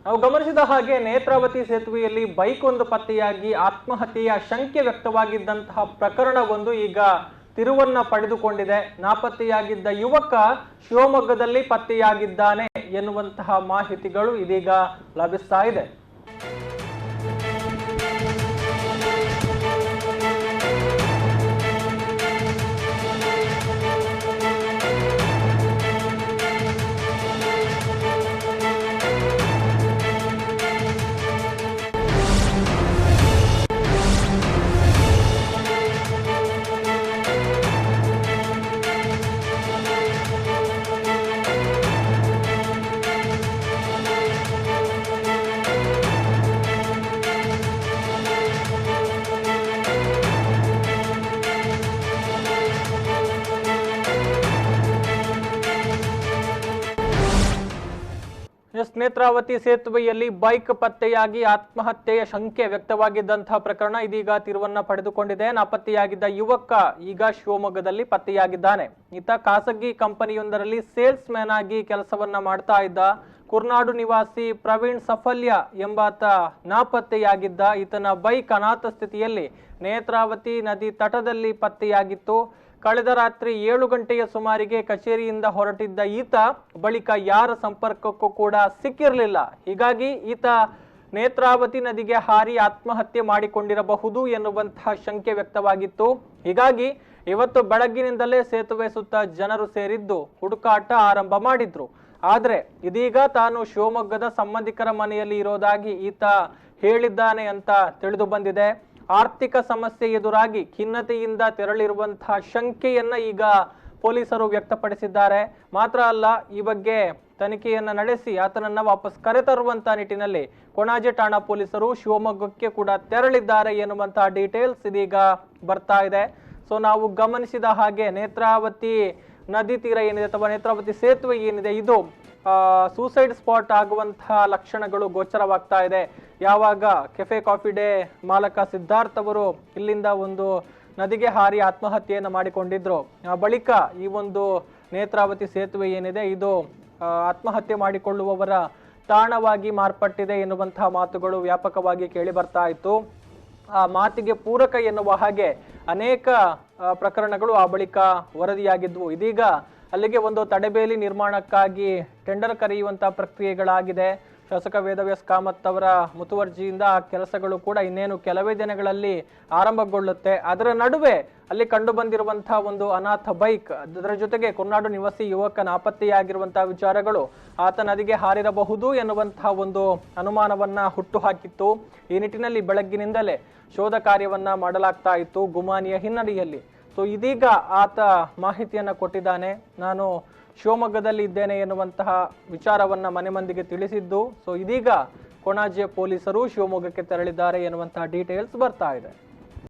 ನಾವು ಗಮನಿಸಿದ ಹಾಗೆ ನೇತ್ರಾವತಿ ಸೇತುವೆಯಲ್ಲಿ ಬೈಕ್ ಒಂದು ಪತ್ತೆಯಾಗಿ ಆತ್ಮಹತ್ಯೆಯ ಶಂಕೆ ವ್ಯಕ್ತವಾಗಿದ್ದಂತಹ ಪ್ರಕರಣವೊಂದು ಈಗ ತಿರುವನ್ನ ಪಡೆದುಕೊಂಡಿದೆ. ನಾಪತ್ತೆಯಾಗಿದ್ದ ಯುವಕ ಶಿವಮೊಗ್ಗದಲ್ಲಿ ಪತ್ತೆಯಾಗಿದ್ದಾನೆ ಎನ್ನುವಂತಹ ಮಾಹಿತಿಗಳು ಇದೀಗ ಲಭಿಸ್ತಾ ಇದೆ. ನೇತ್ರಾವತಿ ಸೇತುವೆಯಲ್ಲಿ ಬೈಕ್ ಪತ್ತೆಯಾಗಿ ಆತ್ಮಹತ್ಯೆಯ ಶಂಕೆ ವ್ಯಕ್ತವಾಗಿದ್ದಂತಹ ಪ್ರಕರಣ ಇದೀಗ ತಿರುವನ್ನ ಪಡೆದುಕೊಂಡಿದೆ. ನಾಪತ್ತೆಯಾಗಿದ್ದ ಯುವಕ ಈಗ ಶಿವಮೊಗ್ಗದಲ್ಲಿ ಪತ್ತೆಯಾಗಿದ್ದಾನೆ. ಈತ ಖಾಸಗಿ ಕಂಪನಿಯೊಂದರಲ್ಲಿ ಸೇಲ್ಸ್ ಮ್ಯಾನ್ ಆಗಿ ಕೆಲಸವನ್ನ ಮಾಡ್ತಾ ಇದ್ದ. ಕುರ್ನಾಡು ನಿವಾಸಿ ಪ್ರವೀಣ್ ಸಫಲ್ಯ ಎಂಬಾತ ನಾಪತ್ತೆಯಾಗಿದ್ದ. ಈತನ ಬೈಕ್ ಅನಾಥ ಸ್ಥಿತಿಯಲ್ಲಿ ನೇತ್ರಾವತಿ ನದಿ ತಟದಲ್ಲಿ ಪತ್ತೆಯಾಗಿತ್ತು. ಕಳೆದ ರಾತ್ರಿ 7 ಗಂಟೆಯ ಸುಮಾರಿಗೆ ಕಚೇರಿಯಿಂದ ಹೊರಟಿದ್ದ ಈತ ಬಳಿಕ ಯಾರ ಸಂಪರ್ಕಕ್ಕೂ ಕೂಡ ಸಿಕ್ಕಿರಲಿಲ್ಲ. ಹೀಗಾಗಿ ಈತ ನೇತ್ರಾವತಿ ನದಿಗೆ ಹಾರಿ ಆತ್ಮಹತ್ಯೆ ಮಾಡಿಕೊಂಡಿರಬಹುದು ಎನ್ನುವಂತಹ ಶಂಕೆ ವ್ಯಕ್ತವಾಗಿತ್ತು. ಹೀಗಾಗಿ ಇವತ್ತು ಬೆಳಗ್ಗಿನಿಂದಲೇ ಸೇತುವೆ ಸುತ್ತ ಜನರು ಸೇರಿದ್ದು ಹುಡುಕಾಟ ಆರಂಭ ಮಾಡಿದ್ರು. ಆದ್ರೆ ಇದೀಗ ತಾನು ಶಿವಮೊಗ್ಗದ ಸಂಬಂಧಿಕರ ಮನೆಯಲ್ಲಿ ಇರೋದಾಗಿ ಈತ ಹೇಳಿದ್ದಾನೆ ಅಂತ ತಿಳಿದು ಬಂದಿದೆ. ಆರ್ಥಿಕ ಸಮಸ್ಯೆ ಎದುರಾಗಿ ಖಿನ್ನತೆಯಿಂದ ತೆರಳಿರುವಂತಹ ಶಂಕೆಯನ್ನ ಈಗ ಪೊಲೀಸರು ವ್ಯಕ್ತಪಡಿಸಿದ್ದಾರೆ. ಮಾತ್ರ ಅಲ್ಲ, ಈ ಬಗ್ಗೆ ತನಿಖೆಯನ್ನ ನಡೆಸಿ ಆತನನ್ನ ವಾಪಸ್ ಕರೆತರುವಂತಹ ನಿಟ್ಟಿನಲ್ಲಿ ಕೊಣಾಜೆ ಠಾಣಾ ಪೊಲೀಸರು ಶಿವಮೊಗ್ಗಕ್ಕೆ ಕೂಡ ತೆರಳಿದ್ದಾರೆ ಎನ್ನುವಂತಹ ಡೀಟೇಲ್ಸ್ ಇದೀಗ ಬರ್ತಾ ಇದೆ. ಸೊ ನಾವು ಗಮನಿಸಿದ ಹಾಗೆ ನೇತ್ರಾವತಿ ನದಿ ತೀರ ಏನಿದೆ ಅಥವಾ ನೇತ್ರಾವತಿ ಸೇತುವೆ ಏನಿದೆ ಇದು ಸೂಸೈಡ್ ಸ್ಪಾಟ್ ಆಗುವಂತಹ ಲಕ್ಷಣಗಳು ಗೋಚರವಾಗ್ತಾ ಇದೆ. ಯಾವಾಗ ಕೆಫೆ ಕಾಫಿ ಡೇ ಮಾಲಕ ಸಿದ್ಧಾರ್ಥ್ ಅವರು ಇಲ್ಲಿಂದ ಒಂದು ನದಿಗೆ ಹಾರಿ ಆತ್ಮಹತ್ಯೆಯನ್ನು ಮಾಡಿಕೊಂಡಿದ್ರು, ಬಳಿಕ ಈ ಒಂದು ನೇತ್ರಾವತಿ ಸೇತುವೆ ಏನಿದೆ ಇದು ಆತ್ಮಹತ್ಯೆ ಮಾಡಿಕೊಳ್ಳುವವರ ತಾಣವಾಗಿ ಮಾರ್ಪಟ್ಟಿದೆ ಎನ್ನುವಂತಹ ಮಾತುಗಳು ವ್ಯಾಪಕವಾಗಿ ಕೇಳಿ ಬರ್ತಾ ಇತ್ತು. ಆ ಮಾತಿಗೆ ಪೂರಕ ಎನ್ನುವ ಹಾಗೆ ಅನೇಕ ಪ್ರಕರಣಗಳು ಆ ಬಳಿಕ ವರದಿಯಾಗಿದ್ವು. ಇದೀಗ ಅಲ್ಲಿಗೆ ಒಂದು ತಡೆಬೇಲಿ ನಿರ್ಮಾಣಕ್ಕಾಗಿ ಟೆಂಡರ್ ಕರೆಯುವಂತಹ ಪ್ರಕ್ರಿಯೆಗಳಾಗಿದೆ. ಶಾಸಕ ವೇದವ್ಯಾಸ್ ಕಾಮತ್ ಅವರ ಮುತುವರ್ಜಿಯಿಂದ ಆ ಕೆಲಸಗಳು ಕೂಡ ಇನ್ನೇನು ಕೆಲವೇ ದಿನಗಳಲ್ಲಿ ಆರಂಭಗೊಳ್ಳುತ್ತೆ. ಅದರ ನಡುವೆ ಅಲ್ಲಿ ಕಂಡು ಬಂದಿರುವಂತಹ ಒಂದು ಅನಾಥ ಬೈಕ್, ಅದರ ಜೊತೆಗೆ ಕುರ್ನಾಡು ನಿವಾಸಿ ಯುವಕ ನಾಪತ್ತೆಯಾಗಿರುವಂತಹ ವಿಚಾರಗಳು ಆತ ನದಿಗೆ ಹಾರಿರಬಹುದು ಎನ್ನುವಂತಹ ಒಂದು ಅನುಮಾನವನ್ನ ಹುಟ್ಟು ಹಾಕಿತ್ತು. ಈ ನಿಟ್ಟಿನಲ್ಲಿ ಬೆಳಗ್ಗಿನಿಂದಲೇ ಶೋಧ ಕಾರ್ಯವನ್ನ ಮಾಡಲಾಗ್ತಾ ಇತ್ತು ಗುಮಾನಿಯ ಹಿನ್ನೆಲೆಯಲ್ಲಿ. ಸೊ ಇದೀಗ ಆತ ಮಾಹಿತಿಯನ್ನ ಕೊಟ್ಟಿದ್ದಾನೆ. ನಾನು ಶಿವಮೊಗ್ಗದಲ್ಲಿ ಇದ್ದೇನೆ ಎನ್ನುವಂತಹ ವಿಚಾರವನ್ನ ಮನೆ ಮಂದಿಗೆ ತಿಳಿಸಿದ್ದು. ಸೊ ಇದೀಗ ಕೊಣಾಜೆ ಪೊಲೀಸರು ಶಿವಮೊಗ್ಗಕ್ಕೆ ತೆರಳಿದ್ದಾರೆ ಎನ್ನುವಂತಹ ಡೀಟೇಲ್ಸ್ ಬರ್ತಾ ಇದೆ.